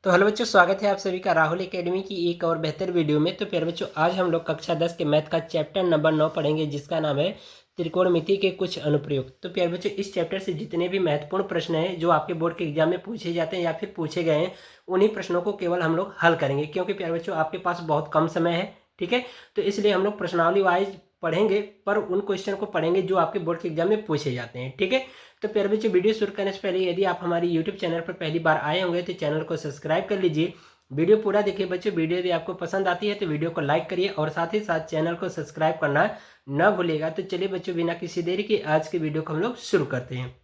तो हेलो बच्चों, स्वागत है आप सभी का राहुल एकेडमी की एक और बेहतर वीडियो में। तो प्यारे बच्चों, आज हम लोग कक्षा 10 के मैथ का चैप्टर नंबर 9 पढ़ेंगे, जिसका नाम है त्रिकोणमिति के कुछ अनुप्रयोग। तो प्यारे बच्चों, इस चैप्टर से जितने भी महत्वपूर्ण प्रश्न हैं जो आपके बोर्ड के एग्जाम में पूछे जाते हैं या फिर पूछे गए हैं, उन्हीं प्रश्नों को केवल हम लोग हल करेंगे, क्योंकि प्यारे बच्चों आपके पास बहुत कम समय है। ठीक है, तो इसलिए हम लोग प्रश्नावली वाइज पढ़ेंगे, पर उन क्वेश्चन को पढ़ेंगे जो आपके बोर्ड के एग्जाम में पूछे जाते हैं। ठीक है, तो प्यारे बच्चों, वीडियो शुरू करने से पहले यदि आप हमारी यूट्यूब चैनल पर पहली बार आए होंगे तो चैनल को सब्सक्राइब कर लीजिए। वीडियो पूरा देखिए बच्चों। वीडियो यदि आपको पसंद आती है तो वीडियो को लाइक करिए और साथ ही साथ चैनल को सब्सक्राइब करना न भूलिएगा। तो चलिए बच्चों, बिना किसी देरी के आज की वीडियो को हम लोग शुरू करते हैं।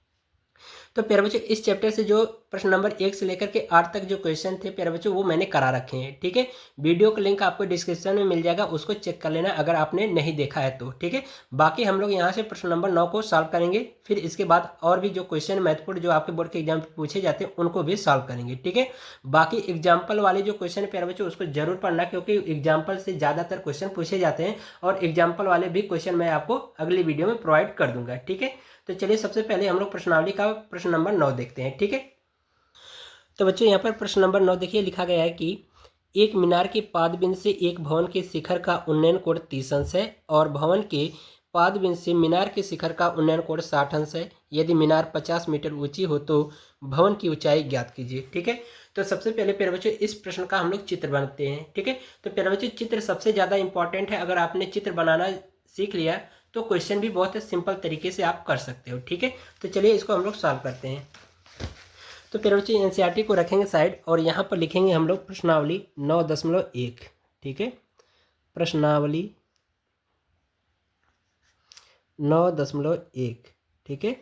तो प्यारे बच्चों, इस चैप्टर से जो प्रश्न नंबर 1 से लेकर के 8 तक जो क्वेश्चन थे प्यारे बच्चों, वो मैंने करा रखे हैं। ठीक है, वीडियो का लिंक आपको डिस्क्रिप्शन में मिल जाएगा, उसको चेक कर लेना अगर आपने नहीं देखा है तो। ठीक है, बाकी हम लोग यहाँ से प्रश्न नंबर 9 को सॉल्व करेंगे, फिर इसके बाद और भी जो क्वेश्चन महत्वपूर्ण जो आपके बोर्ड के एग्जाम में पूछे जाते हैं उनको भी सॉल्व करेंगे। ठीक है, बाकी एग्जाम्पल वाले जो क्वेश्चन है प्यारे बच्चों, उसको जरूर पढ़ना, क्योंकि एग्जाम्पल से ज़्यादातर क्वेश्चन पूछे जाते हैं और एग्जाम्पल वाले भी क्वेश्चन मैं आपको अगली वीडियो में प्रोवाइड कर दूंगा। ठीक है, तो चलिए सबसे पहले हम लोग प्रश्नावली का प्रश्न नंबर 9 देखते हैं। ठीक है, तो बच्चों यहाँ पर प्रश्न नंबर 9 देखिए, लिखा गया है कि एक मीनार के पादबिंद से एक भवन के शिखर का उन्नयन कोण 30 अंश है और भवन के पादबिंद से मीनार के शिखर का उन्नयन कोण 60 अंश है। यदि मीनार 50 मीटर ऊंची हो तो भवन की ऊंचाई ज्ञात कीजिए। ठीक है, तो सबसे पहले प्यारे बच्चों इस प्रश्न का हम लोग चित्र बनाते हैं। ठीक है, तो प्यारे बच्चों चित्र सबसे ज़्यादा इंपॉर्टेंट है। अगर आपने चित्र बनाना सीख लिया तो क्वेश्चन भी बहुत सिंपल तरीके से आप कर सकते हो। ठीक है, तो चलिए इसको हम लोग सॉल्व करते हैं। तो फिर बच्चे एनसीईआरटी को रखेंगे साइड और यहाँ पर लिखेंगे हम लोग प्रश्नावली 9.1। ठीक है, प्रश्नावली 9.1। ठीक है,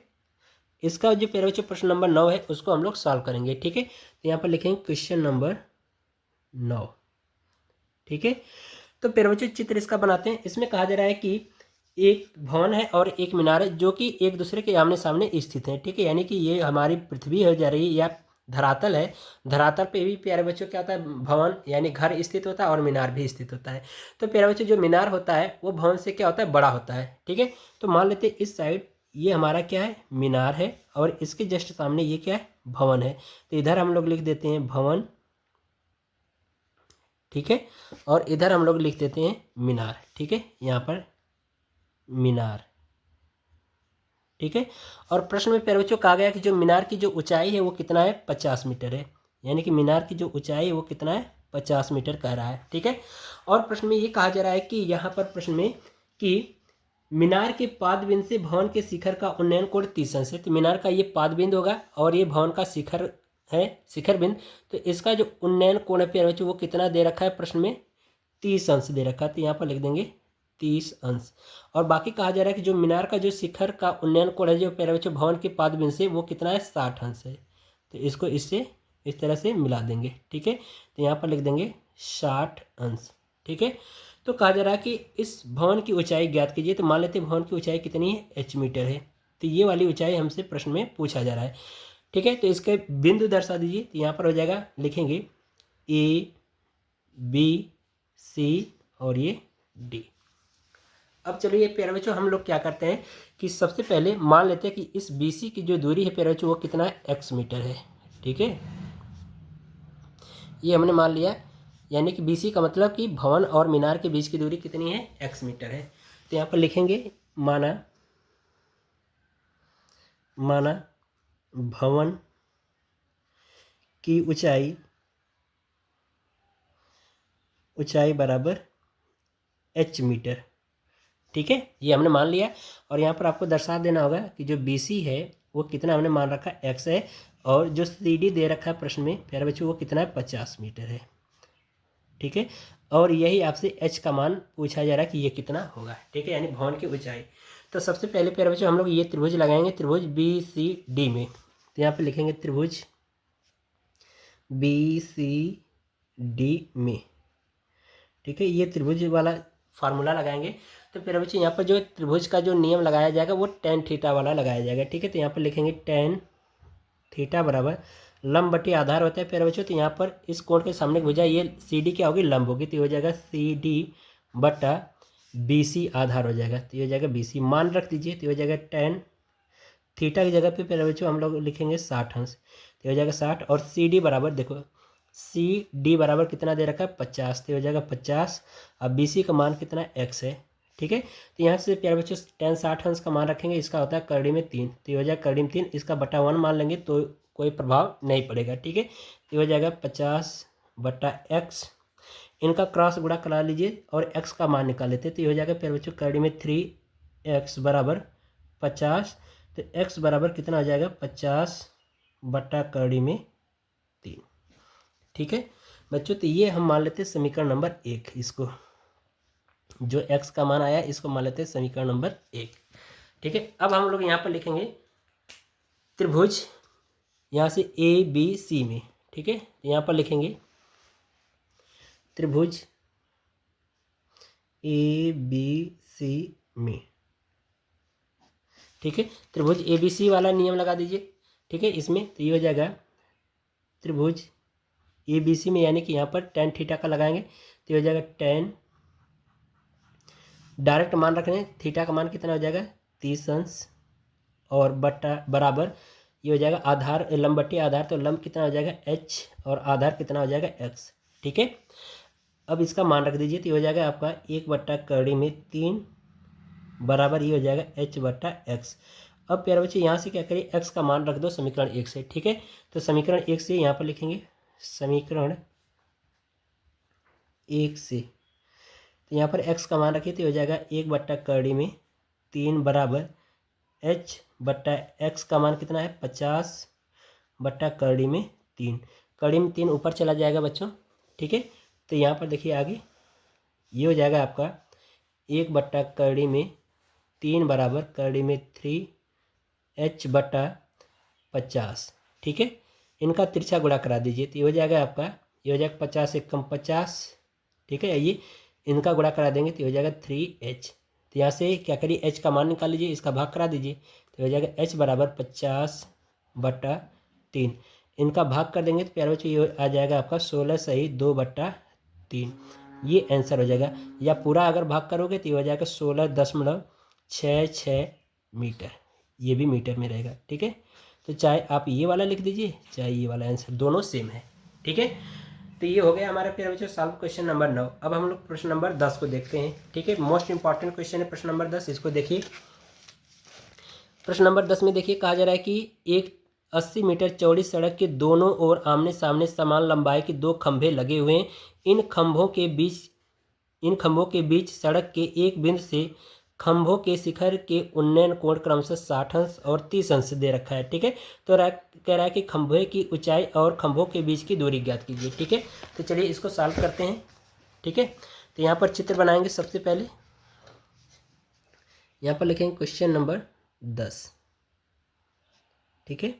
इसका जो प्यारे बच्चों प्रश्न नंबर 9 है उसको हम लोग सॉल्व करेंगे। ठीक है, तो यहाँ पर लिखेंगे क्वेश्चन नंबर 9। ठीक है, तो प्यारे बच्चों चित्र इसका बनाते हैं। इसमें कहा जा रहा है कि एक भवन है और एक मीनार है जो कि एक दूसरे के आमने सामने स्थित है। ठीक है, यानी कि ये हमारी पृथ्वी हो जा रही है या धरातल है। धरातल पे भी प्यारे बच्चों क्या होता है, भवन यानी घर स्थित होता है और मीनार भी स्थित होता है। तो प्यारे बच्चों जो मीनार होता है वो भवन से क्या होता है, बड़ा होता है। ठीक है, तो मान लेते हैं इस साइड ये हमारा क्या है, मीनार है और इसके जस्ट सामने ये क्या है, भवन है। तो इधर हम लोग लिख देते हैं भवन। ठीक है, और इधर हम लोग लिख देते हैं मीनार। ठीक है, यहाँ पर मीनार। ठीक है, और प्रश्न में प्यारे बच्चों कहा गया कि जो मीनार की जो ऊंचाई है वो कितना है, 50 मीटर है। यानी कि मीनार की जो ऊंचाई है वो कितना है, 50 मीटर कह रहा है। ठीक है, और प्रश्न में ये कहा जा रहा है कि यहाँ पर प्रश्न में कि मीनार के पादबिंद से भवन के शिखर का उन्नयन कोण 30 अंश है। तो मीनार का ये पादबिंद होगा और ये भवन का शिखर है, शिखर बिंद। तो इसका जो उन्नयन कोण है प्यारे बच्चों वो कितना दे रखा है, प्रश्न में 30 अंश दे रखा है। तो यहाँ पर लिख देंगे 30 अंश। और बाकी कहा जा रहा है कि जो मीनार का जो शिखर का उन्नयन कोण है जो प्यारे बच्चों भवन के पादबिंद से वो कितना है, 60 अंश है। तो इसको इससे इस तरह से मिला देंगे। ठीक है, तो यहाँ पर लिख देंगे 60 अंश। ठीक है, तो कहा जा रहा है कि इस भवन की ऊंचाई ज्ञात कीजिए। तो मान लेते हैं भवन की ऊंचाई कितनी है, h मीटर है। तो ये वाली ऊंचाई हमसे प्रश्न में पूछा जा रहा है। ठीक है, तो इसके बिंदु दर्शा दीजिए। तो यहाँ पर हो जाएगा, लिखेंगे A B C और ये D। अब चलिए प्यारे बच्चों हम लोग क्या करते हैं कि सबसे पहले मान लेते हैं कि इस BC की जो दूरी है प्यारे बच्चों वो कितना है, x मीटर है। ठीक है, ये हमने मान लिया, यानी कि BC का मतलब कि भवन और मीनार के बीच की दूरी कितनी है, x मीटर है। तो यहाँ पर लिखेंगे माना भवन की ऊंचाई बराबर h मीटर। ठीक है, ये हमने मान लिया और यहाँ पर आपको दर्शा देना होगा कि जो BC है वो कितना हमने मान रखा है, x है, और जो CD दे रखा है प्रश्न में प्यारे बच्चों वो कितना है, 50 मीटर है। ठीक है, और यही आपसे h का मान पूछा जा रहा है कि ये कितना होगा। ठीक है, यानी भवन की ऊंचाई। तो सबसे पहले प्यारे बच्चों हम लोग ये त्रिभुज लगाएंगे, त्रिभुज BCD में। तो यहाँ पर लिखेंगे त्रिभुज BCD में। ठीक है, ये त्रिभुज वाला फार्मूला लगाएंगे। तो फिर बच्चे यहाँ पर जो त्रिभुज का जो नियम लगाया जाएगा वो tan थीटा वाला लगाया जाएगा। ठीक है, तो यहाँ पर लिखेंगे tan थीटा बराबर लंब बटे आधार होता है प्यारे बच्चों। तो यहाँ पर इस कोण के सामने की भुजा ये CD क्या होगी, लंब होगी। तो हो जाएगा CD बटा BC आधार हो जाएगा। तो ये हो जाएगा BC, मान रख दीजिए। तो हो जाएगा tan थीटा की जगह पे प्यारे बच्चों हम लोग लिखेंगे 60 अंश। तो हो जाएगा 60 और CD बराबर देखो सी डी बराबर कितना दे रखा है 50, तो हो जाएगा 50। अब बी सी का मान कितना x है, ठीक है। तो यहाँ से प्यारे बच्चों tan 60 अंश का मान रखेंगे, इसका होता है करड़ी में 3, तो ये हो जाएगा करड़ी में 3, इसका बटा 1 मान लेंगे तो कोई प्रभाव नहीं पड़ेगा, ठीक है। तो ये हो जाएगा 50/x, इनका क्रॉस गुणा करा लीजिए और x का मान निकाल लेते, तो ये हो जाएगा प्यारे बच्चों करड़ी में 3x बराबर 50, तो x बराबर कितना हो जाएगा 50/करड़ी में 3, ठीक है बच्चों। तो ये हम मान लेते हैं समीकरण नंबर 1, इसको जो x का मान आया इसको मान लेते हैं समीकरण नंबर 1, ठीक है। अब हम लोग यहाँ पर लिखेंगे त्रिभुज यहाँ से ए बी सी में, ठीक है। यहाँ पर लिखेंगे त्रिभुज ए बी सी में, ठीक है। त्रिभुज ए बी सी वाला नियम लगा दीजिए, ठीक है इसमें। तो ये हो जाएगा त्रिभुज ए बी सी में, यानी कि यहाँ पर tan थीटा का लगाएंगे, तो ये हो जाएगा tan, डायरेक्ट मान रख रहे हैं, थीटा का मान कितना हो जाएगा 30 अंश और बटा बराबर ये हो जाएगा आधार लंब बटे आधार, तो लंब कितना हो जाएगा h और आधार कितना हो जाएगा x, ठीक है। अब इसका मान रख दीजिए, तो ये हो जाएगा आपका 1/करड़ी में 3 बराबर ये हो जाएगा h/x। अब प्यारे बच्चे यहाँ से क्या करिए x का मान रख दो समीकरण 1 से, ठीक है। तो समीकरण 1 से यहाँ पर लिखेंगे समीकरण 1 से, तो यहाँ पर x का मान रखिए, तो हो जाएगा 1/करड़ी में 3 बराबर h/x का मान कितना है 50/करड़ी में 3, करड़ी में 3 ऊपर चला जाएगा बच्चों, ठीक है। तो यहाँ पर देखिए आगे ये हो जाएगा आपका 1/करड़ी में 3 बराबर करड़ी में 3h/50, ठीक है। इनका तिरछा गुणा करा दीजिए, तो ये हो जाएगा आपका, ये हो जाएगा 50 से कम 50, ठीक है। ये इनका गुणा करा देंगे तो हो जाएगा 3h, तो यहाँ से क्या करिए h का मान निकाल लीजिए, इसका भाग करा दीजिए, तो हो जाएगा h बराबर 50/3, इनका भाग कर देंगे तो प्यारे बच्चों ये आ जाएगा आपका 16 सही 2/3, ये आंसर हो जाएगा। या पूरा अगर भाग करोगे तो ये हो जाएगा 16.66 मीटर, ये भी मीटर में रहेगा, ठीक है। तो चाहे आप ये वाला लिख दीजिए चाहे ये वाला, आंसर दोनों सेम है, ठीक है। तो ये हो गया हमारा प्यारे बच्चों सॉल्व क्वेश्चन नंबर 9। अब हम लोग प्रश्न नंबर 10 को देखते हैं, ठीक है। मोस्ट इंपॉर्टेंट क्वेश्चन है प्रश्न नंबर 10, इसको देखिए। प्रश्न नंबर 10 में देखिए कहा जा रहा है कि एक 80 मीटर चौड़ी सड़क के दोनों ओर आमने सामने समान लंबाई के 2 खंभे लगे हुए हैं। इन खंभों के बीच सड़क के एक बिंदु से खंभों के शिखर के उन्नयन कोण क्रमशः 60 अंश और 30 अंश दे रखा है, ठीक है। तो कह रहा है कि खंभे की ऊंचाई और खंभों के बीच की दूरी ज्ञात कीजिए, ठीक है। तो चलिए इसको सॉल्व करते हैं, ठीक है। तो यहाँ पर चित्र बनाएंगे। सबसे पहले यहाँ पर लिखेंगे क्वेश्चन नंबर 10, ठीक है।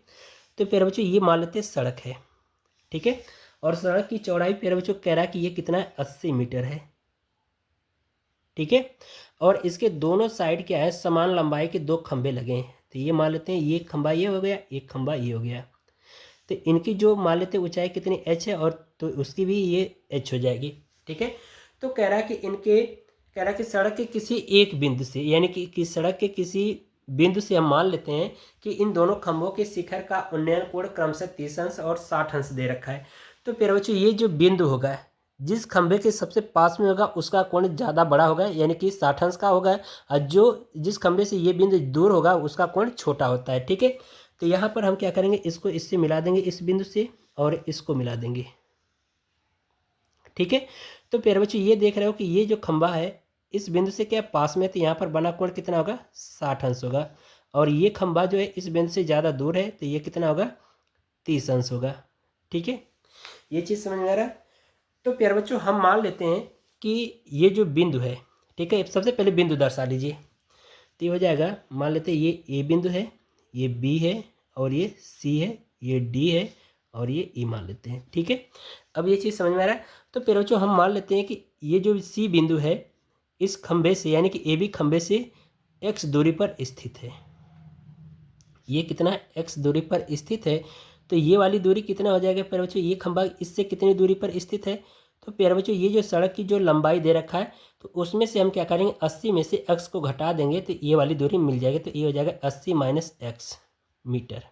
तो प्यारे बच्चों ये मान लेते हैं सड़क है, ठीक है। और सड़क की चौड़ाई प्यारे बच्चों कह रहा है कि ये कितना है 80 मीटर है, ठीक है। और इसके दोनों साइड क्या है समान लंबाई के 2 खंभे लगे हैं, तो ये मान लेते हैं ये खंभा ये हो गया, एक खंभा ये हो गया। तो इनकी जो मान लेते हैं ऊंचाई कितनी h है, और तो उसकी भी ये h हो जाएगी, ठीक है। तो कह रहा है कि सड़क के किसी एक बिंदु से, यानी कि सड़क के किसी बिंदु से हम मान लेते हैं कि इन दोनों खंभों के शिखर का उन्नयन कोण क्रमशः 30 अंश और 60 अंश दे रखा है। तो प्यारे बच्चों ये जो बिंदु होगा जिस खंभे के सबसे पास में होगा उसका कोण ज़्यादा बड़ा होगा, यानी कि 60 अंश का होगा, और जिस खंभे से ये बिंदु दूर होगा उसका कोण छोटा होता है, ठीक है। तो यहाँ पर हम क्या करेंगे इसको इससे मिला देंगे, इस बिंदु से और इसको मिला देंगे, ठीक है। तो प्यारे बच्चों ये देख रहे हो कि ये जो खंभा है इस बिंदु से क्या पास में, तो यहाँ पर बना कोण कितना होगा 60 अंश होगा, और ये खंभा जो है इस बिंदु से ज़्यादा दूर है तो ये कितना होगा 30 अंश होगा, ठीक है। ये चीज़ समझ में आ रहा है। तो प्यारे बच्चों हम मान लेते हैं कि ये जो बिंदु है, ठीक है, सबसे पहले बिंदु दर्शा लीजिए। तो ये हो जाएगा, मान लेते हैं ये ए बिंदु है, ये बी है, और ये सी है, ये डी है, और ये ई मान लेते हैं, ठीक है। अब ये चीज़ समझ में आ रहा है। तो प्यारे बच्चों हम मान लेते हैं कि ये जो सी बिंदु है इस खंभे से, यानी कि ए बी खंभे से x दूरी पर स्थित है। ये कितना x दूरी पर स्थित है, तो ये वाली दूरी कितना हो जाएगा प्यारे बच्चों, ये खंभा इससे कितनी दूरी पर स्थित है। तो प्यारे बच्चों ये जो सड़क की जो लंबाई दे रखा है तो उसमें से हम क्या करेंगे 80 में से x को घटा देंगे तो ये वाली दूरी मिल जाएगी, तो ये हो जाएगा 80 - x मीटर।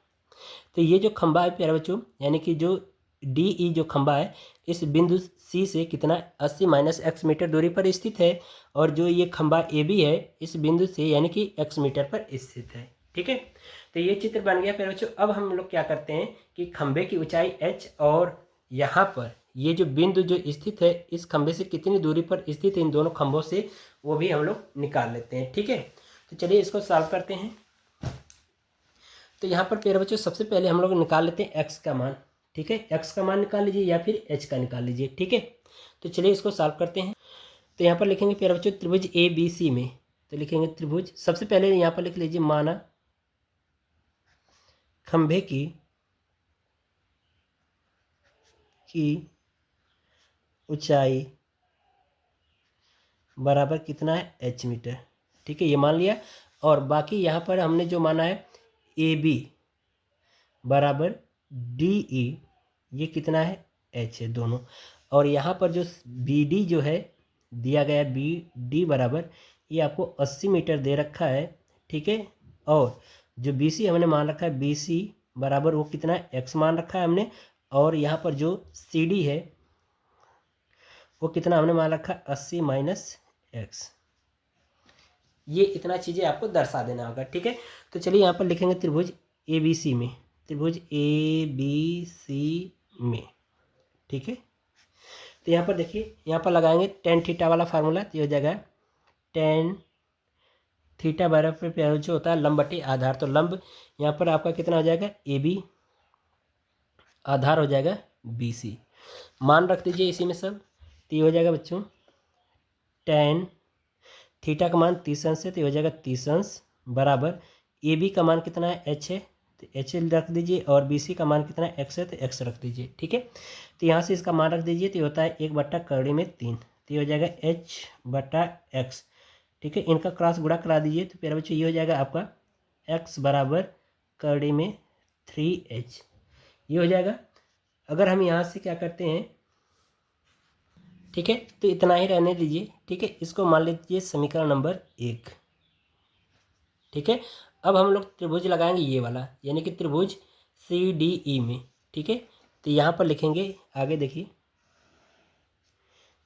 तो ये जो खंभा है प्यारे बच्चों, यानी कि जो डी ई जो खंभा है इस बिंदु सी से कितना 80 माइनस एक्स मीटर दूरी पर स्थित है, और जो ये खंभा ए बी है इस बिंदु से यानी कि एक्स मीटर पर स्थित है। ठीक है, तो ये चित्र बन गया। फिर बच्चों अब हम लोग क्या करते हैं कि खंभे की ऊंचाई एच और यहाँ पर ये जो बिंदु जो स्थित है इस खंभे से कितनी दूरी पर स्थित है इन दोनों खंभों से, वो भी हम लोग निकाल लेते हैं। ठीक है, तो चलिए इसको सॉल्व करते हैं। तो यहाँ पर प्यारे बच्चों सबसे पहले हम लोग निकाल लेते हैं एक्स का मान। ठीक है, एक्स का मान निकाल लीजिए या फिर एच का निकाल लीजिए। ठीक है, तो चलिए इसको सॉल्व करते हैं। तो यहाँ पर लिखेंगे प्यारे बच्चों त्रिभुज ए बी सी में, तो लिखेंगे त्रिभुज, सबसे पहले यहाँ पर लिख लीजिए माना खंभे की ऊंचाई बराबर कितना है एच मीटर। ठीक है, ये मान लिया। और बाकी यहाँ पर हमने जो माना है ए बी बराबर डी ई, ये कितना है एच है दोनों। और यहाँ पर जो बी डी जो है दिया गया बी डी बराबर ये आपको 80 मीटर दे रखा है। ठीक है, और जो बी सी हमने मान रखा है बी सी बराबर वो कितना है एक्स मान रखा है हमने। और यहाँ पर जो सी डी है वो कितना हमने मान रखा है 80 माइनस एक्स। ये इतना चीज़ें आपको दर्शा देना होगा। ठीक है, तो चलिए यहाँ पर लिखेंगे त्रिभुज ए बी सी में, त्रिभुज ए बी सी में। ठीक है, तो यहाँ पर देखिए यहाँ पर लगाएंगे टेन थीटा वाला फार्मूला, तो ये हो जाएगा टेन थीटा बराबर जो होता है लंब बटे आधार। तो लंब यहाँ पर आपका कितना हो जाएगा ए बी, आधार हो जाएगा बी सी, मान रख दीजिए इसी में सब। तो ये हो जाएगा बच्चों टेन थीटा का मान 30 अंश है, तो ये हो जाएगा 30 अंश बराबर ए बी का मान कितना है एच है, तो एच रख दीजिए, और बी सी का मान कितना है एक्स है, तो एक्स रख दीजिए। ठीक है, तो यहाँ से इसका मान रख दीजिए, तो ये होता है 1/3, तो ये हो जाएगा h/x। ठीक है, इनका क्रॉस गुणा करा दीजिए, तो प्यारे बच्चों ये हो जाएगा आपका x बराबर करड़ी में 3h, ये हो जाएगा। अगर हम यहाँ से क्या करते हैं, ठीक है, तो इतना ही रहने दीजिए। ठीक है, इसको मान लीजिए समीकरण नंबर 1। ठीक है, अब हम लोग त्रिभुज लगाएंगे ये वाला, यानी कि त्रिभुज सी डी ई में। ठीक है, तो यहाँ पर लिखेंगे, आगे देखिए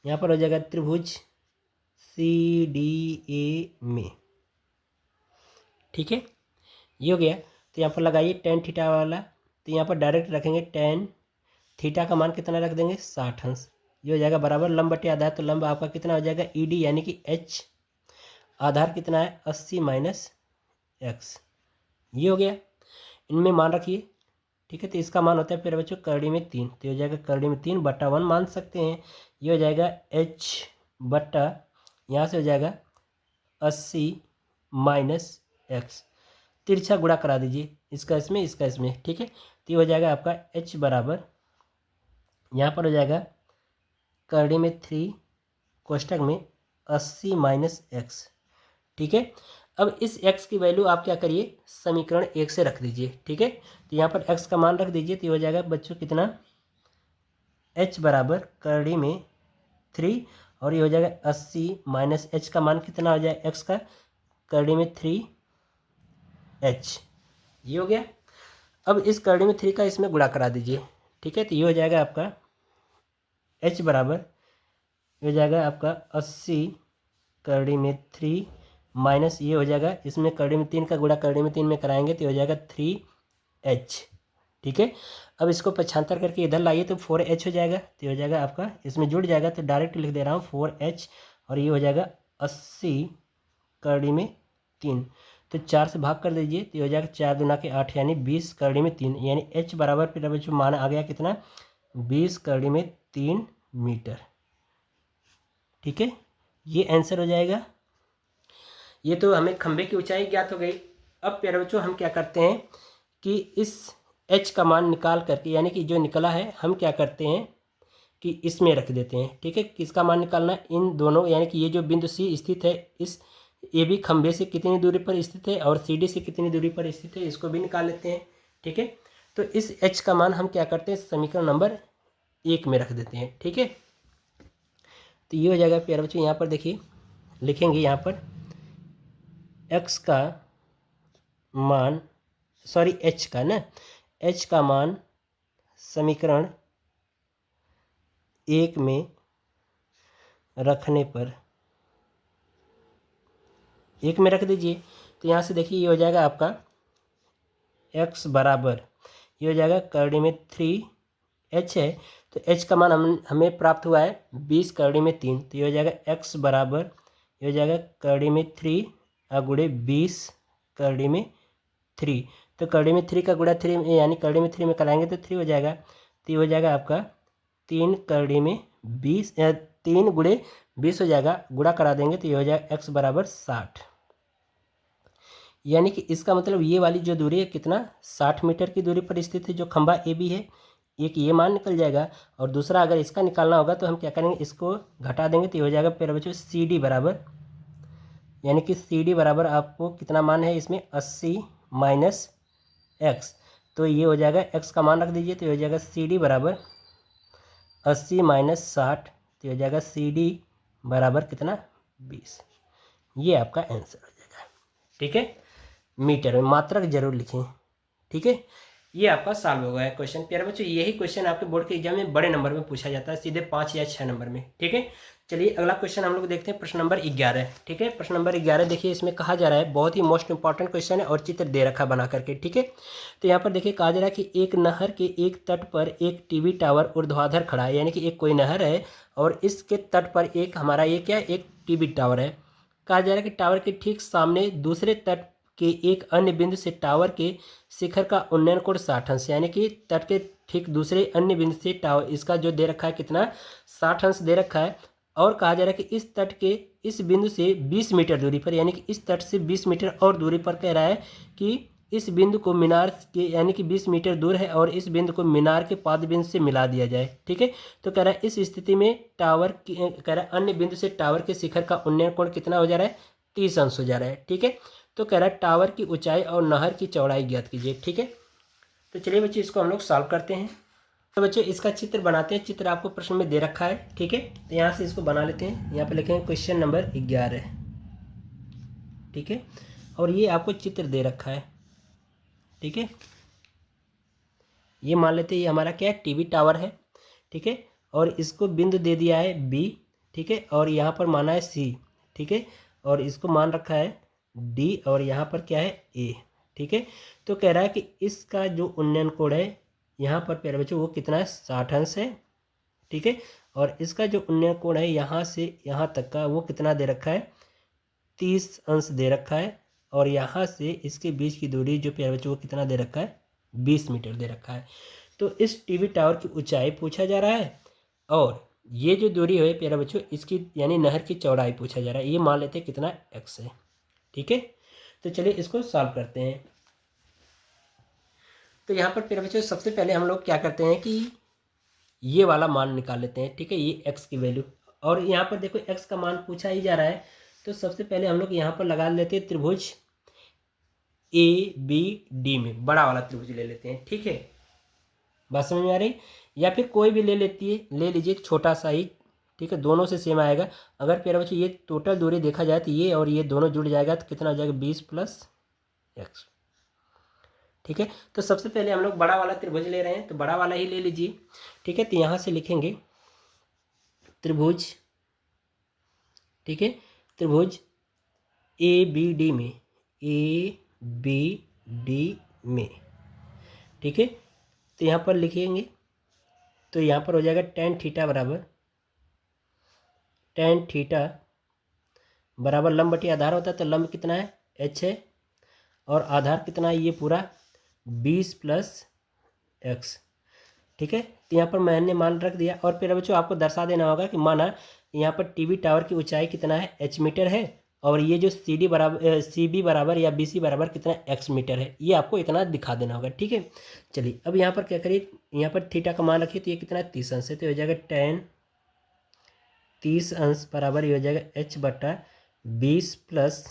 यहाँ पर हो जाएगा त्रिभुज सी डी ए में। ठीक है, ये हो गया। तो यहाँ पर लगाइए टेन थीटा वाला, तो यहाँ पर डायरेक्ट रखेंगे टेन थीटा का मान कितना रख देंगे 60 अंश, ये हो जाएगा बराबर लंब बटे आधार। तो लंब आपका कितना हो जाएगा ई डी यानी कि एच, आधार कितना है 80 माइनस एक्स, ये हो गया। इनमें मान रखिए। ठीक है, तो इसका मान होता है फिर बच्चों करड़ी में 3, तो हो जाएगा करड़ी में 3/1 मान सकते हैं। ये हो जाएगा एच बट्टा, यहाँ से हो जाएगा 80 माइनस एक्स, तिरछा गुणा करा दीजिए इसका इसमें इसका इसमें। ठीक है, तो ये हो जाएगा आपका एच बराबर, यहाँ पर हो जाएगा करड़ी में 3 कोष्टक में 80 माइनस एक्स। ठीक है, अब इस x की वैल्यू आप क्या करिए समीकरण 1 से रख दीजिए। ठीक है, तो यहाँ पर x का मान रख दीजिए, तो ये हो जाएगा बच्चों कितना h बराबर करड़ी में 3, और ये हो जाएगा 80 माइनस h का मान कितना हो जाएगा x का करड़ी में 3h, ये हो गया। अब इस करड़ी में 3 का इसमें गुणा करा दीजिए। ठीक है, तो ये हो जाएगा आपका h बराबर, ये हो जाएगा आपका 80 करड़ी में 3 माइनस ये हो जाएगा इसमें करड़ी में 3 का गुणा करड़ी में 3 में कराएंगे, तो हो जाएगा 3h। ठीक है, अब इसको पक्षांतर करके इधर लाइए तो 4h हो जाएगा, तो हो जाएगा आपका इसमें जुड़ जाएगा, तो डायरेक्ट लिख दे रहा हूँ 4h, और ये हो जाएगा 80 करड़ी में 3, तो 4 से भाग कर दीजिए, तो हो जाएगा 4 दूना के 8 यानी 20 करड़ी में 3, यानी h बराबर फिर अब जो मान आ गया कितना 20 करड़ी में 3 मीटर। ठीक है, ये आंसर हो जाएगा। ये तो हमें खंभे की ऊंचाई ज्ञात हो गई। अब प्यारे बच्चों हम क्या करते हैं कि इस h का मान निकाल करके, यानी कि जो निकला है हम क्या करते हैं कि इसमें रख देते हैं। ठीक है, किसका मान निकालना है इन दोनों, यानी कि ये जो बिंदु सी स्थित है इस ए बी खंभे से कितनी दूरी पर स्थित है और सी डी से कितनी दूरी पर स्थित है, इसको भी निकाल लेते हैं। ठीक है, तो इस h का मान हम क्या करते हैं समीकरण नंबर 1 में रख देते हैं। ठीक है, तो ये हो जाएगा प्यारे बच्चों, यहाँ पर देखिए लिखेंगे यहाँ पर x का मान, सॉरी h का ना, h का मान समीकरण 1 में रखने पर 1 में रख दीजिए। तो यहाँ से देखिए ये हो जाएगा आपका x बराबर, ये हो जाएगा करड़ी में 3h है, तो h का मान हमें प्राप्त हुआ है 20 करड़ी में 3, तो ये हो जाएगा x बराबर, ये हो जाएगा करड़ी में 3 गुणे 20 करड़ी में 3। तो करड़ी में 3 का गुणा 3 यानी करड़ी में 3 में कराएंगे तो 3 हो जाएगा। तो ये हो जाएगा आपका 3 करड़ी में 20, 3 गुणे 20 हो जाएगा, गुणा करा देंगे तो ये हो जाएगा x बराबर 60। यानी कि इसका मतलब ये वाली जो दूरी है कितना, 60 मीटर की दूरी पर स्थित है जो खंभा ए बी है। एक ये मान निकल जाएगा, और दूसरा अगर इसका निकालना होगा तो हम क्या करेंगे, इसको घटा देंगे तो ये हो जाएगा प्यारे बच्चों सी डी बराबर, यानी कि सी डी बराबर आपको कितना मान है इसमें 80 माइनस एक्स। तो ये हो जाएगा एक्स का मान रख दीजिए, तो ये हो जाएगा सी डी बराबर 80 माइनस 60, तो ये हो जाएगा सी डी बराबर कितना 20। ये आपका आंसर हो जाएगा। ठीक है, मीटर में मात्रक जरूर लिखें। ठीक है, ये आपका सॉल्व हो गया है क्वेश्चन। प्यारे बच्चों यही क्वेश्चन आपके बोर्ड के एग्जाम में बड़े नंबर में पूछा जाता है, सीधे 5 या 6 नंबर में। ठीक है, चलिए अगला क्वेश्चन हम लोग देखते हैं, प्रश्न नंबर 11। ठीक है, प्रश्न नंबर 11 देखिए, इसमें कहा जा रहा है, बहुत ही मोस्ट इंपॉर्टेंट क्वेश्चन है और चित्र दे रखा बना करके। ठीक है, तो यहाँ पर देखिए कहा जा रहा है कि एक नहर के एक तट पर एक टीवी टावर ऊर्ध्वाधर खड़ा है, यानी कि एक कोई नहर है और इसके तट पर एक हमारा ये क्या है, एक टीवी टावर है। कहा जा रहा है कि टावर के ठीक सामने दूसरे तट के एक अन्य बिंदु से टावर के शिखर का उन्नयन कोण 60 अंश, यानी कि तट के ठीक दूसरे अन्य बिंदु से टावर, इसका जो दे रखा है कितना 60 अंश दे रखा है। और कहा जा रहा है कि इस तट के इस बिंदु से 20 मीटर दूरी पर, यानी कि इस तट से 20 मीटर और दूरी पर कह रहा है कि इस बिंदु को मीनार के, यानी कि 20 मीटर दूर है और इस बिंदु को मीनार के पाद बिंदु से मिला दिया जाए। ठीक है, तो कह रहा है इस स्थिति में टावर की, कह रहा है अन्य बिंदु से टावर के शिखर का उन्नयन कोण कितना हो जा रहा है, 30 अंश हो जा रहा है। ठीक है, तो कह रहा है टावर की ऊंचाई और नहर की चौड़ाई ज्ञात कीजिए। ठीक है, तो चलिए बच्चे इसको हम लोग सॉल्व करते हैं। तो बच्चों इसका चित्र बनाते हैं, चित्र आपको प्रश्न में दे रखा है। ठीक है, तो यहाँ से इसको बना लेते हैं। यहाँ पे लिखेंगे क्वेश्चन नंबर 11। ठीक है, और ये आपको चित्र दे रखा है। ठीक है, ये मान लेते हैं ये हमारा क्या है, टीवी टावर है। ठीक है, और इसको बिंदु दे दिया है बी। ठीक है, और यहाँ पर माना है सी। ठीक है, और इसको मान रखा है डी, और यहाँ पर क्या है ए। ठीक है, तो कह रहा है कि इसका जो उन्नयन कोण है यहाँ पर प्यारे बच्चों वो कितना है, 60 अंश है। ठीक है, और इसका जो उन्नयन कोण है यहाँ से यहाँ तक का वो कितना दे रखा है, 30 अंश दे रखा है। और यहाँ से इसके बीच की दूरी जो प्यारे बच्चों वो कितना दे रखा है, 20 मीटर दे रखा है। तो इस टीवी टावर की ऊंचाई पूछा जा रहा है, और ये जो दूरी है प्यारे बच्चों इसकी यानी नहर की चौड़ाई पूछा जा रहा है। ये मान लेते हैं कितना x है। ठीक है, तो चलिए इसको सॉल्व करते हैं। तो यहाँ पर प्यारे बच्चों सबसे पहले हम लोग क्या करते हैं कि ये वाला मान निकाल लेते हैं। ठीक है, ये x की वैल्यू, और यहाँ पर देखो x का मान पूछा ही जा रहा है, तो सबसे पहले हम लोग यहाँ पर लगा लेते हैं त्रिभुज ए बी डी में, बड़ा वाला त्रिभुज ले लेते हैं। ठीक है, बात समझ में आ रही, या फिर कोई भी ले लीजिए छोटा सा ही। ठीक है, दोनों से सेम आएगा। अगर प्यारे बच्चों ये टोटल दूरी देखा जाए तो ये और ये दोनों जुड़ जाएगा तो कितना हो जाएगा, 20 प्लस x। ठीक है, तो सबसे पहले हम लोग बड़ा वाला त्रिभुज ले रहे हैं, तो बड़ा वाला ही ले लीजिए। ठीक है, तो यहाँ से लिखेंगे त्रिभुज, ठीक है, त्रिभुज ए बी डी में, ए बी डी में। ठीक है, तो यहाँ पर लिखेंगे तो यहाँ पर हो जाएगा tan थीटा बराबर, tan थीटा बराबर लंब बटी आधार होता है, तो लंब कितना है h है, और आधार कितना है ये पूरा 20 प्लस x। ठीक है, तो यहाँ पर मैंने मान रख दिया। और फिर बच्चों आपको दर्शा देना होगा कि माना यहाँ पर टीवी टावर की ऊंचाई कितना है, h मीटर है, और ये जो सी बी बराबर या बी सी बराबर कितना x मीटर है, ये आपको इतना दिखा देना होगा। ठीक है, चलिए अब यहाँ पर क्या करिए, यहाँ पर थीटा का मान रखिए, तो ये कितना है 30 अंश है, तो हो जाएगा tan 30 अंश बराबर ये हो जाएगा h बट्टा 20 प्लस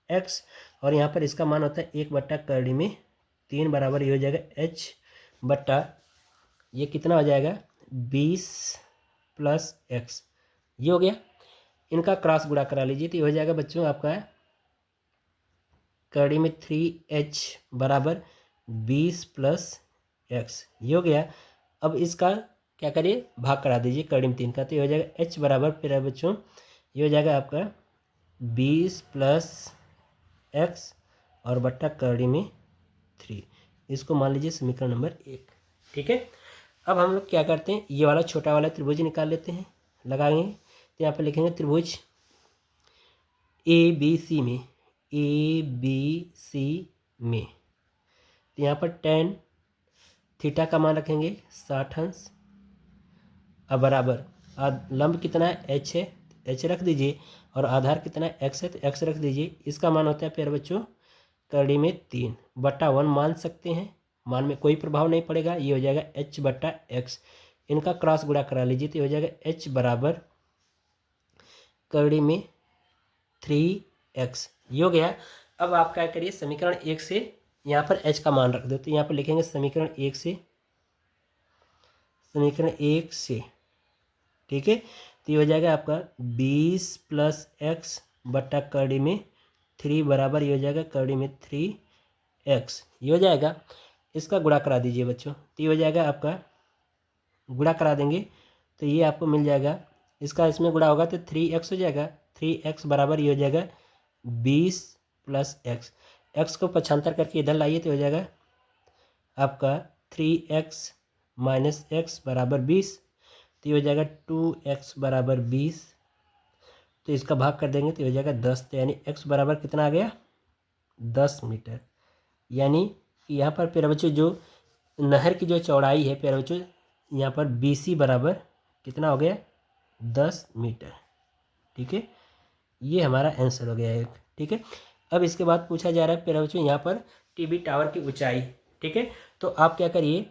x, और यहाँ पर इसका मान होता है 1 बट्टा करड़ी में 3 बराबर ये हो जाएगा h बट्टा ये कितना हो जाएगा 20 प्लस x। ये हो गया, इनका क्रॉस गुणा करा लीजिए, तो ये हो जाएगा बच्चों आपका करड़ी में 3h बराबर 20 प्लस x। ये हो गया। अब इसका क्या करिए, भाग करा दीजिए करड़ी में 3 का, तो ये हो जाएगा h बराबर फिर बच्चों ये हो जाएगा आपका 20 प्लस x और बट्टा करड़ी में 3। इसको मान लीजिए समीकरण नंबर 1। ठीक है, अब हम लोग क्या करते हैं, ये वाला छोटा वाला त्रिभुज निकाल लेते हैं, लगाएंगे। तो यहाँ पर लिखेंगे त्रिभुज ABC में, ABC में, तो यहाँ पर tan थीटा का मान रखेंगे 60 अंश। अब बराबर लंब कितना है, h है, h रख दीजिए, और आधार कितना है, x है, तो x रख दीजिए। इसका मान होता है प्यारे बच्चों करड़ी में 3 बट्टा 1 मान सकते हैं, मान में कोई प्रभाव नहीं पड़ेगा। ये हो जाएगा h बट्टा x, इनका क्रॉस गुणा करा लीजिए, तो ये हो जाएगा h बराबर करड़ी में 3x। ये हो गया। अब आप क्या करिए, समीकरण 1 से यहाँ पर h का मान रख दो, तो यहाँ पर लिखेंगे समीकरण 1 से, समीकरण 1 से, ठीक है। तो ये हो जाएगा आपका 20 प्लस x बट्टा करड़ी में 3 बराबर ये हो जाएगा करड़ी में 3x। ये हो जाएगा, इसका गुणा करा दीजिए बच्चों, तो ये हो जाएगा आपका, गुणा करा देंगे तो ये आपको मिल जाएगा, इसका इसमें गुणा होगा तो 3x हो जाएगा। 3x बराबर ये हो जाएगा 20 प्लस x, x को पक्षांतर करके इधर लाइए तो हो जाएगा आपका 3x माइनस x बराबर 20, तो ये हो जाएगा 2x बराबर 20। तो इसका भाग कर देंगे तो हो जाएगा 10, तो यानी x बराबर कितना आ गया, 10 मीटर। यानी कि यहाँ पर प्यारे बच्चों जो नहर की जो चौड़ाई है प्यारे बच्चों, यहाँ पर BC बराबर कितना हो गया, 10 मीटर। ठीक है, ये हमारा आंसर हो गया एक। ठीक है, अब इसके बाद पूछा जा रहा है प्यारे बच्चों यहाँ पर टीवी टावर की ऊंचाई। ठीक है, तो आप क्या करिए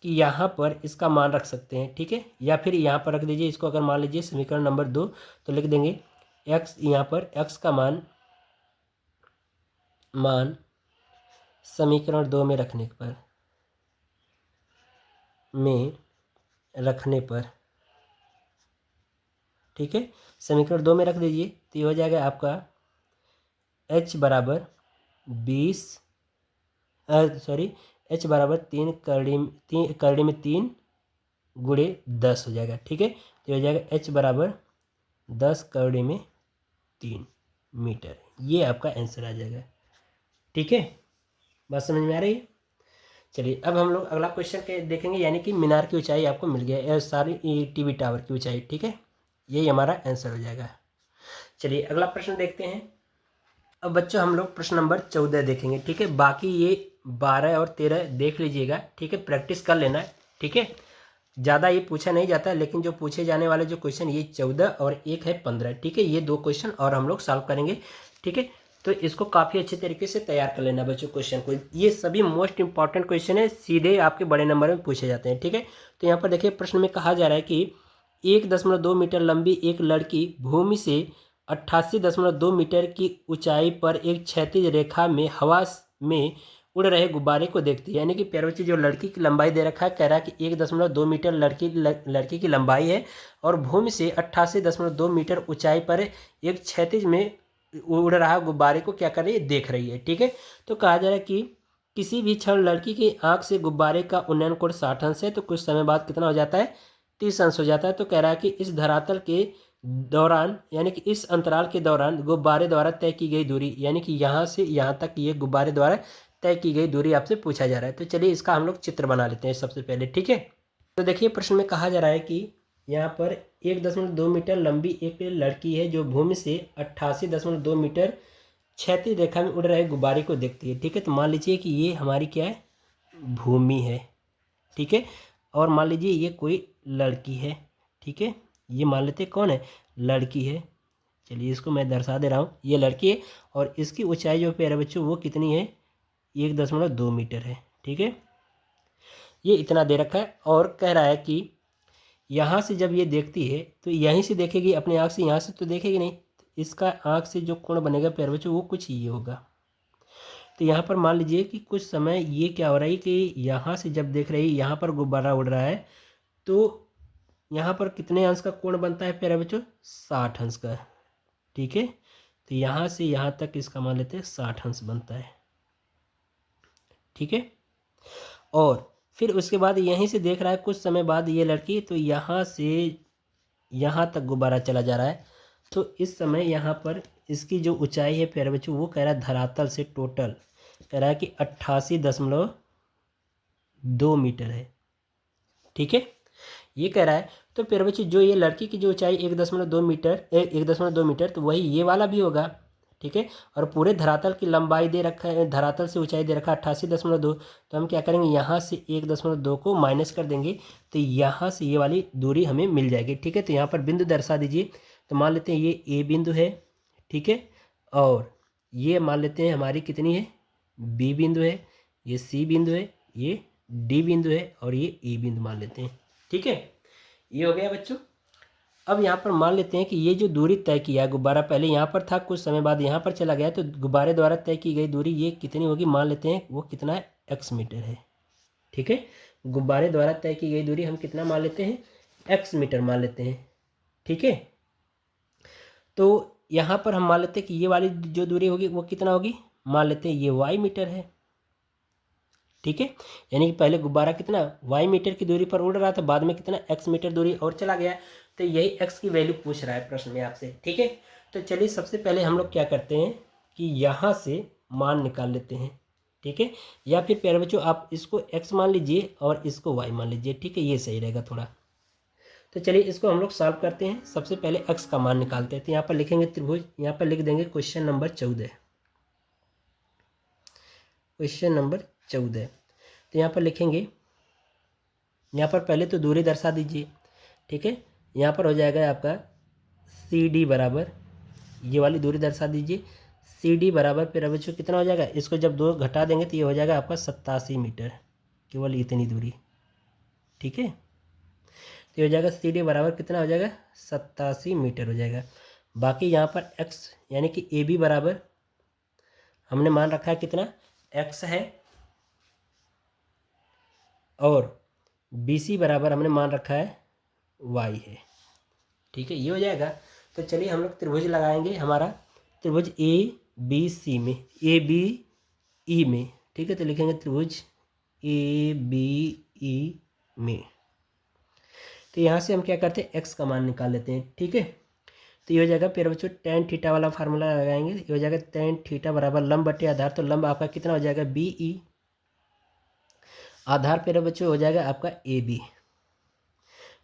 कि यहाँ पर इसका मान रख सकते हैं, ठीक है, या फिर यहाँ पर रख दीजिए इसको। अगर मान लीजिए समीकरण नंबर 2 तो लिख देंगे x, यहाँ पर x का मान समीकरण 2 में रखने पर, ठीक है, समीकरण 2 में रख दीजिए, तो ये हो जाएगा आपका h बराबर 20 h बराबर 3 करड़ी में 3 गुणे 10 हो जाएगा। ठीक है, तो हो जाएगा h बराबर 10 करड़ी में 3 मीटर। ये आपका आंसर आ जाएगा। ठीक है, बात समझ में आ रही है। चलिए अब हम लोग अगला क्वेश्चन के देखेंगे, यानी कि मीनार की ऊंचाई आपको मिल गया, सारी टीवी टावर की ऊंचाई। ठीक है, यही हमारा आंसर हो जाएगा। चलिए अगला प्रश्न देखते हैं। अब बच्चों हम लोग प्रश्न नंबर 14 देखेंगे। ठीक है, बाकी ये 12 और 13 देख लीजिएगा। ठीक है, प्रैक्टिस कर लेना है। ठीक है, ज़्यादा ये पूछा नहीं जाता है, लेकिन जो पूछे जाने वाले जो क्वेश्चन ये 14 और एक है 15। ठीक है, ये 2 क्वेश्चन और हम लोग सॉल्व करेंगे। ठीक है, तो इसको काफ़ी अच्छे तरीके से तैयार कर लेना बच्चों क्वेश्चन को। ये सभी मोस्ट इंपॉर्टेंट क्वेश्चन है, सीधे आपके बड़े नंबर में पूछे जाते हैं। ठीक है, तो यहाँ पर देखिए प्रश्न में कहा जा रहा है कि 1.2 मीटर लंबी एक लड़की भूमि से 88.2 मीटर की ऊंचाई पर एक क्षैतिज रेखा में हवा में उड़ रहे गुब्बारे को देखती है। यानी कि प्यारे बच्चे जो लड़की की लंबाई दे रखा है, कह रहा है कि 1.2 मीटर लड़की की लंबाई है और भूमि से 88.2 मीटर ऊंचाई पर एक क्षैतिज में उड़ रहा गुब्बारे को क्या कर रही है, देख रही है। ठीक है, तो कहा जा रहा है कि किसी भी क्षण लड़की की आंख से गुब्बारे का उन्नयन कोण 60 अंश है, तो कुछ समय बाद कितना हो जाता है, 30 अंश हो जाता है। तो कह रहा है कि इस धरातल के दौरान, यानी कि इस अंतराल के दौरान गुब्बारे द्वारा तय की गई दूरी, यानी कि यहाँ से यहाँ तक ये गुब्बारे द्वारा तय की गई दूरी आपसे पूछा जा रहा है। तो चलिए इसका हम लोग चित्र बना लेते हैं सबसे पहले। ठीक है, तो देखिए प्रश्न में कहा जा रहा है कि यहाँ पर 1.2 मीटर लंबी एक लड़की है जो भूमि से 88.2 मीटर क्षैतिज रेखा में उड़ रहे गुब्बारे को देखती है। ठीक है, तो मान लीजिए कि ये हमारी क्या है, भूमि है। ठीक है, और मान लीजिए ये कोई लड़की है। ठीक है, ये मान लेते कौन है, लड़की है। चलिए इसको मैं दर्शा दे रहा हूँ, ये लड़की है और इसकी ऊंचाई जो प्यारे बच्चों वो कितनी है, 1.2 मीटर है। ठीक है, ये इतना दे रखा है और कह रहा है कि यहाँ से जब ये देखती है तो यहीं से देखेगी अपनी आँख से, यहाँ से तो देखेगी नहीं। इसका आँख से जो कोण बनेगा प्यारे बच्चों वो कुछ ये होगा। तो यहाँ पर मान लीजिए कि कुछ समय ये क्या हो रहा है कि यहाँ से जब देख रही, यहाँ पर गुब्बारा उड़ रहा है, तो यहाँ पर कितने अंश का कोण बनता है प्यारे बच्चों, 60 अंश का। ठीक है, तो यहाँ से यहाँ तक इसका मान लेते हैं 60 अंश बनता है। ठीक है, और फिर उसके बाद यहीं से देख रहा है कुछ समय बाद ये लड़की, तो यहाँ से यहाँ तक गुब्बारा चला जा रहा है। तो इस समय यहाँ पर इसकी जो ऊंचाई है प्यारे बच्चों, वो कह रहा है धरातल से टोटल कह रहा है कि 88.2 मीटर है। ठीक है, ये कह रहा है। तो प्यारे बच्चों जो ये लड़की की जो ऊंचाई 1.2 मीटर 1.2 मीटर, तो वही ये वाला भी होगा। ठीक है, और पूरे धरातल की लंबाई दे रखा है, धरातल से ऊंचाई दे रखा है 88.2। तो हम क्या करेंगे, यहाँ से 1.2 को माइनस कर देंगे, तो यहाँ से ये वाली दूरी हमें मिल जाएगी। ठीक है, तो यहाँ पर बिंदु दर्शा दीजिए। तो मान लेते हैं ये ए बिंदु है। ठीक है, और ये मान लेते हैं हमारी कितनी है, बी बिंदु है, ये सी बिंदु है, ये डी बिंदु है, और ये ई बिंदु मान लेते हैं। ठीक है, ये हो गया बच्चों। अब यहाँ पर मान लेते हैं कि ये जो दूरी तय किया है गुब्बारा, पहले यहाँ पर था, कुछ समय बाद यहाँ पर चला गया, तो गुब्बारे द्वारा तय की गई दूरी ये कितनी होगी, मान लेते हैं वो कितना है, एक्स मीटर है। ठीक है, गुब्बारे द्वारा तय की गई दूरी हम कितना मान लेते हैं, एक्स मीटर मान लेते हैं। ठीक है, तो यहाँ पर हम मान लेते हैं कि ये वाली जो दूरी होगी वो कितना होगी, मान लेते हैं ये वाई मीटर है। ठीक है, यानी कि पहले गुब्बारा कितना वाई मीटर की दूरी पर उड़ रहा था, बाद में कितना एक्स मीटर दूरी और चला गया। तो यही एक्स की वैल्यू पूछ रहा है प्रश्न में आपसे। ठीक है, तो चलिए सबसे पहले हम लोग क्या करते हैं कि यहाँ से मान निकाल लेते हैं। ठीक है, या फिर प्यारे बच्चों आप इसको एक्स मान लीजिए और इसको वाई मान लीजिए। ठीक है, ये सही रहेगा थोड़ा। तो चलिए इसको हम लोग सॉल्व करते हैं। सबसे पहले एक्स का मान निकालते हैं। तो यहाँ पर लिखेंगे त्रिभुज, यहाँ पर लिख देंगे क्वेश्चन नंबर 14। क्वेश्चन नंबर 14, तो यहाँ पर लिखेंगे, यहाँ पर पहले तो दूरी दर्शा दीजिए। ठीक है, यहाँ पर हो जाएगा आपका सी डी बराबर, ये वाली दूरी दर्शा दीजिए। सी डी बराबर फिर बच्चों कितना हो जाएगा, इसको जब 2 घटा देंगे तो ये हो जाएगा आपका 87 मीटर, केवल इतनी दूरी। ठीक है, तो ये हो जाएगा सी डी बराबर कितना हो जाएगा, 87 मीटर हो जाएगा। बाकी यहाँ पर एक्स यानी कि ए बी बराबर हमने मान रखा है कितना, एक्स है, और बी सी बराबर हमने मान रखा है वाई है। ठीक है, ये हो जाएगा। तो चलिए हम लोग त्रिभुज लगाएंगे, हमारा त्रिभुज ए बी सी में, ए बी ई में। ठीक है, तो लिखेंगे त्रिभुज ए बी ई में। तो यहाँ से हम क्या करते हैं, एक्स का मान निकाल लेते हैं। ठीक है, तो ये हो जाएगा प्यारे बच्चों टेन थीटा वाला फार्मूला लगाएंगे। ये हो जाएगा टेन थीटा बराबर लंब बटे आधार, तो लंब आपका कितना हो जाएगा, बी ई, आधार प्यारे बच्चों हो जाएगा आपका ए बी।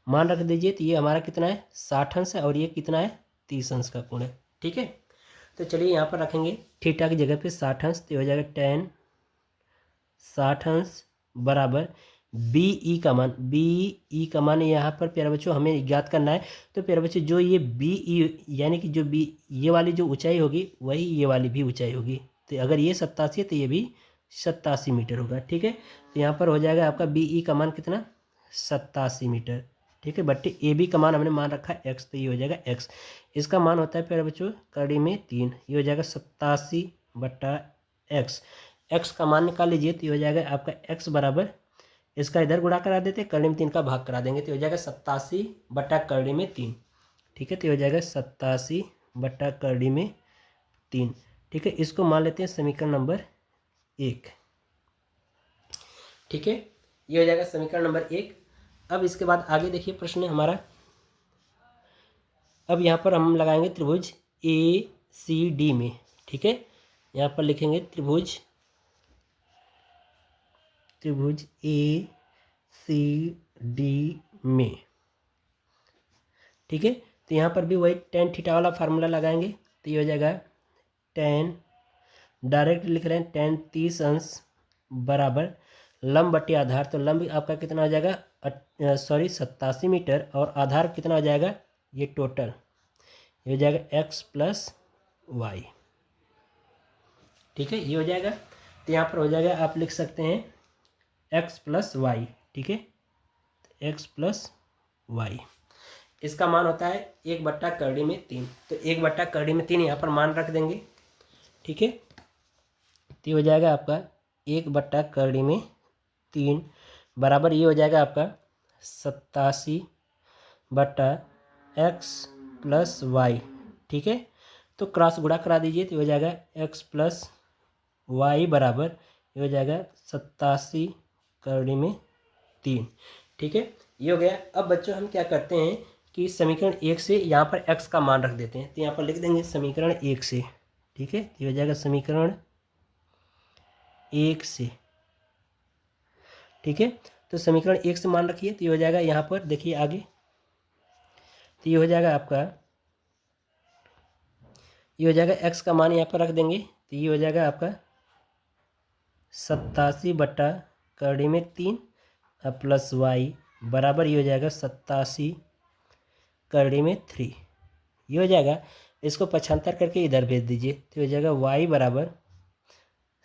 मान रख दीजिए, तो ये हमारा कितना है, 60 अंश है, और ये कितना है, 30 अंश का कोण है। ठीक है, तो चलिए यहाँ पर रखेंगे थीटा की जगह पे 60 अंश, तो हो जाएगा टेन 60 अंश बराबर बी ई का मान, बी ई का मान यहाँ पर प्यारे बच्चों हमें ज्ञात करना है। तो प्यारे बच्चों जो ये बी ई यानी कि जो बी ये वाली जो ऊंचाई होगी वही ये वाली भी ऊंचाई होगी। तो अगर ये 87 है तो ये भी 87 मीटर होगा। ठीक है, तो यहाँ पर हो जाएगा आपका बी ई का मान कितना, 87 मीटर। ठीक है, बट्टे ए बी का मान हमने मान रखा है एक्स, तो ये हो जाएगा एक्स। इसका मान होता है प्यारे बच्चों कड़ी में 3, ये हो जाएगा 87 बट्टा एक्स। एक्स का मान निकाल लीजिए, तो ये हो जाएगा आपका एक्स बराबर, इसका इधर गुणा करा देते, करड़ी में 3 का भाग करा देंगे, तो हो जाएगा 87 बट्टा करड़ी में 3। ठीक है, तो हो जाएगा 87 बट्टा करड़ी में 3। ठीक है, इसको मान लेते हैं समीकरण नंबर 1। ठीक है, ये हो जाएगा समीकरण नंबर 1। अब इसके बाद आगे देखिए प्रश्न हमारा। अब यहाँ पर हम लगाएंगे त्रिभुज ए सी डी में। ठीक है, यहाँ पर लिखेंगे त्रिभुज ए सी डी में। ठीक है, तो यहाँ पर भी वही टेन थीटा वाला फार्मूला लगाएंगे, तो ये हो जाएगा टेन, डायरेक्ट लिख रहे हैं टेन 30 अंश बराबर लंब बटे आधार, तो लंब आपका कितना हो जाएगा, 87 मीटर, और आधार कितना हो जाएगा, ये टोटल ये हो जाएगा एक्स प्लस वाई। ठीक है, ये हो जाएगा। तो यहाँ पर हो जाएगा, आप लिख सकते हैं एक्स प्लस वाई। ठीक है, एक्स प्लस वाई, इसका मान होता है 1 बट्टा करड़ी में 3, तो 1 बट्टा करड़ी में 3 यहाँ पर मान रख देंगे। ठीक है, तो ये हो जाएगा आपका 1 बट्टा करड़ी में 3 बराबर ये हो जाएगा आपका 87 बट्टा एक्स प्लस वाई। ठीक है, तो क्रॉस गुणा करा दीजिए, तो हो जाएगा एक्स प्लस वाई बराबर ये हो जाएगा 87 करड़ी में 3। ठीक है, ये हो गया। अब बच्चों हम क्या करते हैं कि समीकरण 1 से यहाँ पर x का मान रख देते हैं। तो यहाँ पर लिख देंगे समीकरण 1 से। ठीक है, ये हो जाएगा समीकरण 1 से। ठीक है, तो समीकरण 1 से मान रखिए। तो ये हो जाएगा, यहाँ पर देखिए आगे, तो ये हो जाएगा आपका, ये हो जाएगा x का मान यहाँ पर रख देंगे। तो ये हो जाएगा आपका 87/3 प्लस y बराबर ये हो जाएगा 87/3। ये हो जाएगा, इसको पक्षांतर करके इधर भेज दीजिए। तो हो जाएगा y बराबर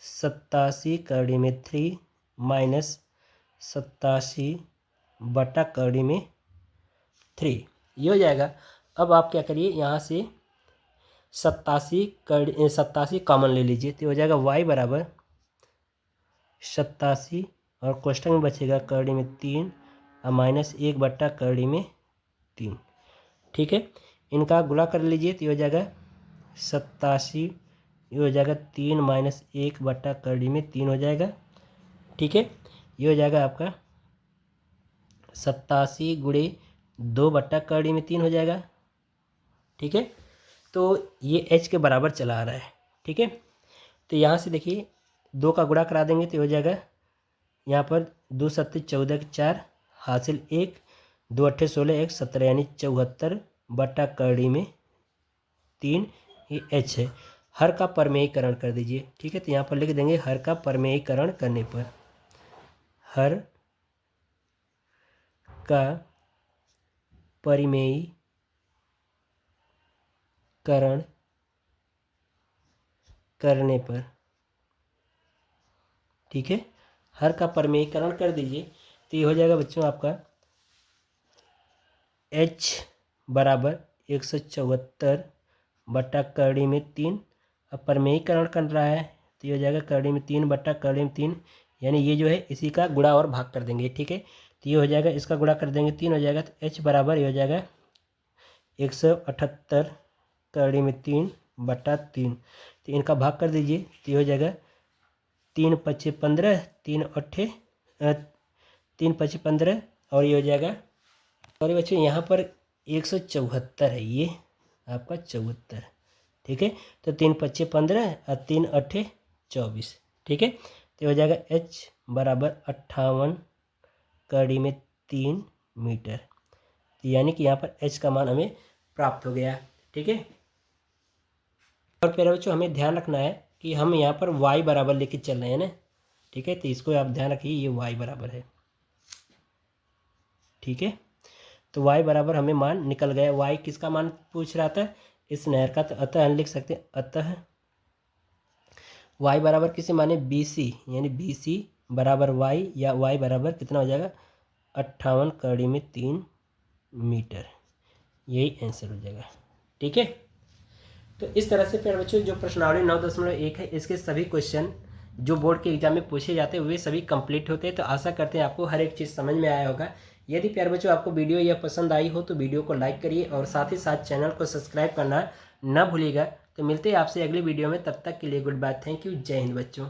87/3 माइनस 87/3। ये हो जाएगा। अब आप क्या करिए, यहाँ से 87 कॉमन ले लीजिए। तो हो जाएगा y बराबर 87 और कोष्टक में बचेगा कड़ी में 3 और माइनस 1/3। ठीक है, इनका गुणा कर लीजिए। तो ये हो जाएगा 87, ये हो जाएगा 3 माइनस 1/3 हो जाएगा। ठीक है, ये हो जाएगा आपका 87 गुणे 2/3 हो जाएगा। ठीक है, तो ये h के बराबर चला आ रहा है। ठीक है, तो यहाँ से देखिए 2 का गुणा करा देंगे। तो हो जाएगा यहाँ पर 2 7 14 4 हासिल 1, 2 8 16 1 17 यानी 74/3 ये h है। हर का परमेयीकरण कर दीजिए। ठीक है, तो यहाँ पर लिख देंगे हर का परमेयीकरण करने पर, हर का परिमेयीकरण करने पर। ठीक है, हर का परमेयीकरण कर दीजिए। तो ये हो जाएगा बच्चों आपका h बराबर 174/3। अब परमेयीकरण कर रहा है। तो ये हो जाएगा 3/3 यानी ये जो है इसी का गुणा और भाग कर देंगे। ठीक है, तो ये हो जाएगा, इसका गुणा कर देंगे 3 हो जाएगा। तो h बराबर ये हो जाएगा 178/3/3। तो इनका भाग कर दीजिए। तो ये हो जाएगा 3 5 15 3 8 3 5 15 और ये हो जाएगा, और बच्चों यहाँ पर 174 है, ये आपका 74। ठीक है, तो 3 5 15 और 3 8 24। ठीक है, तो हो जाएगा h बराबर 58/3 मीटर। तो यानी कि यहाँ पर h का मान हमें प्राप्त हो गया। ठीक है, और प्यारे बच्चों हमें ध्यान रखना है कि हम यहाँ पर y बराबर लेके चल रहे हैं ना। ठीक है, तो इसको आप ध्यान रखिए, ये y बराबर है। ठीक है, तो y बराबर हमें मान निकल गया। y किसका मान पूछ रहा था, इस नहर का। तो अतः हम लिख सकते हैं अतः y बराबर किसे माने, BC, यानी BC बराबर y, या y बराबर कितना हो जाएगा 58/3 मीटर। यही आंसर हो जाएगा। ठीक है, तो इस तरह से प्यारे बच्चों जो प्रश्नावली 9.1 है, इसके सभी क्वेश्चन जो बोर्ड के एग्जाम में पूछे जाते हैं वे सभी कंप्लीट होते हैं। तो आशा करते हैं आपको हर एक चीज़ समझ में आया होगा। यदि प्यारे बच्चों आपको वीडियो यह पसंद आई हो तो वीडियो को लाइक करिए और साथ ही साथ चैनल को सब्सक्राइब करना ना भूलिएगा। तो मिलते हैं आपसे अगली वीडियो में, तब तक के लिए गुड बाय, थैंक यू, जय हिंद बच्चों।